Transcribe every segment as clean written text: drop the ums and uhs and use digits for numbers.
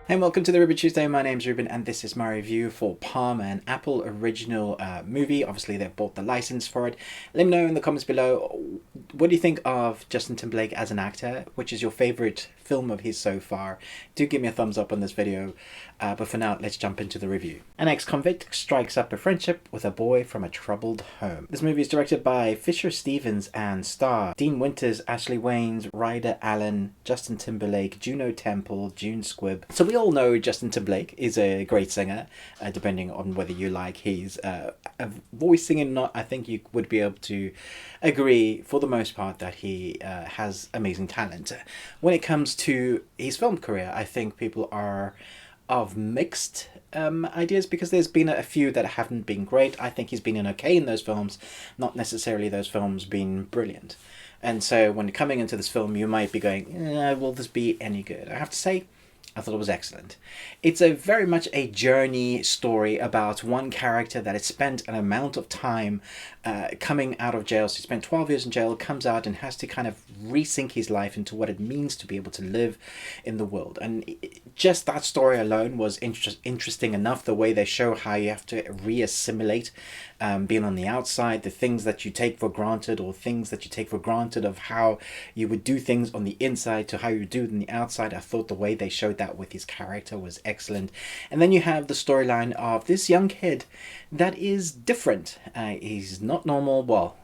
Hey, and welcome to the Ruben Tuesday. My name's Ruben, and this is my review for Palm, an Apple original movie. Obviously, they've bought the license for it. Let me know in the comments below, what do you think of Justin Timberlake as an actor? Which is your favorite film of his so far? Do give me a thumbs up on this video. But for now, let's jump into the review. An ex-convict strikes up a friendship with a boy from a troubled home. This movie is directed by Fisher Stevens and star Dean Winters, Ashley Waynes, Ryder Allen, Justin Timberlake, Juno Temple, June Squibb. So we all know Justin Timberlake is a great singer, depending on whether you like his voice singing or not. I think you would be able to agree for the most part that he has amazing talent. When it comes to his film career, I think people are of mixed ideas, because there's been a few that haven't been great. I think he's been okay in those films, not necessarily those films being brilliant. And so when coming into this film, you might be going, will this be any good? I have to say, I thought it was excellent. It's a very much a journey story about one character that has spent an amount of time coming out of jail. So he spent 12 years in jail, comes out and has to kind of resync his life into what it means to be able to live in the world. And just that story alone was interesting enough, the way they show how you have to re-assimilate being on the outside, the things that you take for granted, or things that you take for granted of how you would do things on the inside to how you do it on the outside. I thought the way they showed that with his character was excellent. And then you have the storyline of this young kid that is different. He's not normal. Well,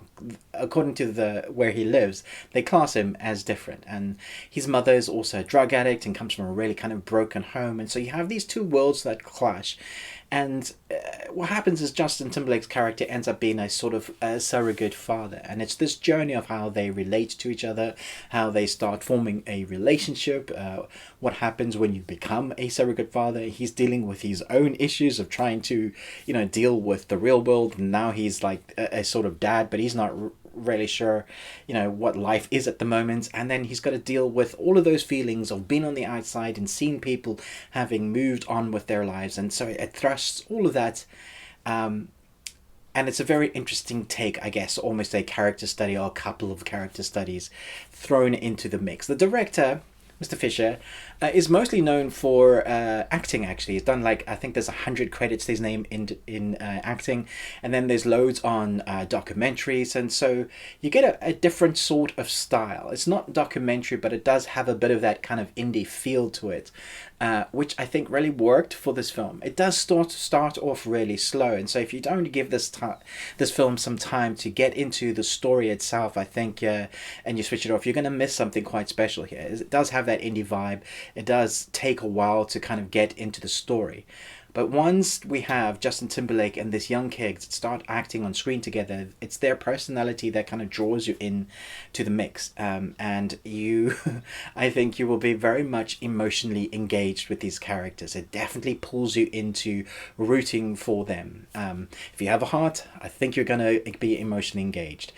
according to the where he lives, they class him as different, and his mother is also a drug addict and comes from a really kind of broken home, and so you have these two worlds that clash. And what happens is Justin Timberlake's character ends up being a sort of a surrogate father, and it's this journey of how they relate to each other, how they start forming a relationship, what happens when you become a surrogate father. He's dealing with his own issues of trying to, deal with the real world, and now he's like a sort of dad, but he's not really sure what life is at the moment. And then he's got to deal with all of those feelings of being on the outside and seeing people having moved on with their lives, and so it thrusts all of that, and it's a very interesting take, I guess, almost a character study or a couple of character studies thrown into the mix. The director, Mr. Fisher, is mostly known for acting. Actually, he's done, like, I think there's 100 credits to his name in acting, and then there's loads on documentaries, and so you get a different sort of style. It's not documentary, but it does have a bit of that kind of indie feel to it, which I think really worked for this film. It does start off really slow, and so if you don't give this film some time to get into the story itself, I think, and you switch it off, you're going to miss something quite special here. It does have that indie vibe. It does take a while to kind of get into the story. But once we have Justin Timberlake and this young kid start acting on screen together, it's their personality that kind of draws you in to the mix. And you, I think you will be very much emotionally engaged with these characters. It definitely pulls you into rooting for them. If you have a heart, I think you're going to be emotionally engaged.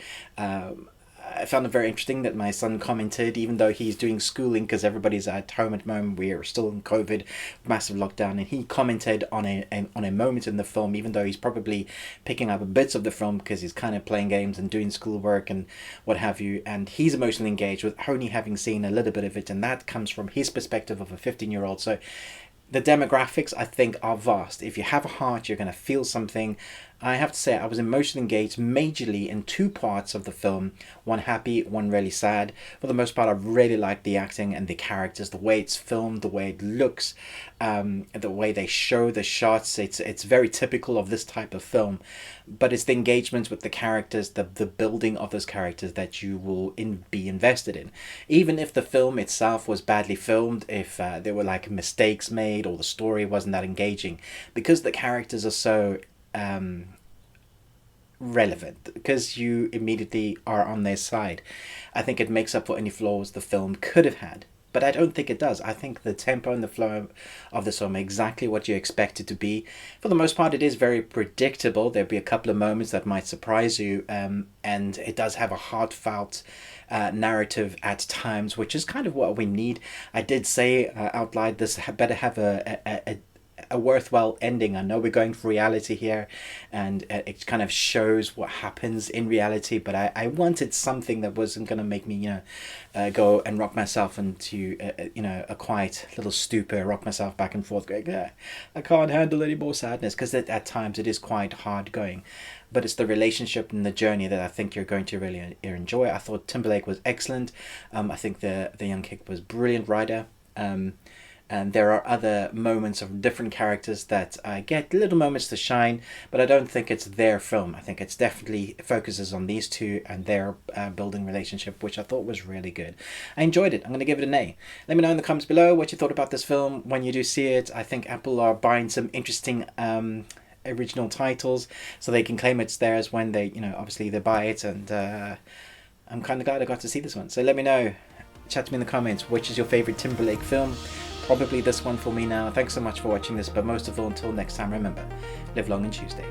I found it very interesting that my son commented, even though he's doing schooling because everybody's at home at the moment, we are still in COVID, massive lockdown, and he commented on a moment in the film, even though he's probably picking up bits of the film because he's kind of playing games and doing schoolwork and what have you, and he's emotionally engaged with only having seen a little bit of it, and that comes from his perspective of a 15-year-old. So the demographics, I think, are vast. If you have a heart, you're going to feel something. I have to say, I was emotionally engaged majorly in two parts of the film. One happy, one really sad. For the most part, I really liked the acting and the characters, the way it's filmed, the way it looks, the way they show the shots. It's very typical of this type of film. But it's the engagement with the characters, the building of those characters that you will be invested in. Even if the film itself was badly filmed, if there were like mistakes made or the story wasn't that engaging, because the characters are so relevant, because you immediately are on their side, I think it makes up for any flaws the film could have had. But I don't think it does. I think the tempo and the flow of the film are exactly what you expect it to be. For the most part, it is very predictable. There'll be a couple of moments that might surprise you, and it does have a heartfelt narrative at times, which is kind of what we need. I did say out loud, this better have a worthwhile ending. I know we're going for reality here, and it kind of shows what happens in reality, but I wanted something that wasn't going to make me, go and rock myself into, a quiet little stupor, rock myself back and forth, going, I can't handle any more sadness, because at times it is quite hard going. But it's the relationship and the journey that I think you're going to really enjoy. I thought Timberlake was excellent. I think the young kid was brilliant writer. And there are other moments of different characters that get little moments to shine, but I don't think it's their film. I think it's definitely focuses on these two and their building relationship, which I thought was really good. I enjoyed it. I'm going to give it an A. Let me know in the comments below what you thought about this film when you do see it. I think Apple are buying some interesting original titles so they can claim it's theirs when they, obviously they buy it, and I'm kind of glad I got to see this one. So let me know. Chat to me in the comments, which is your favorite Timberlake film? Probably this one for me now. Thanks so much for watching this, but most of all, until next time, remember, live long and Tuesday.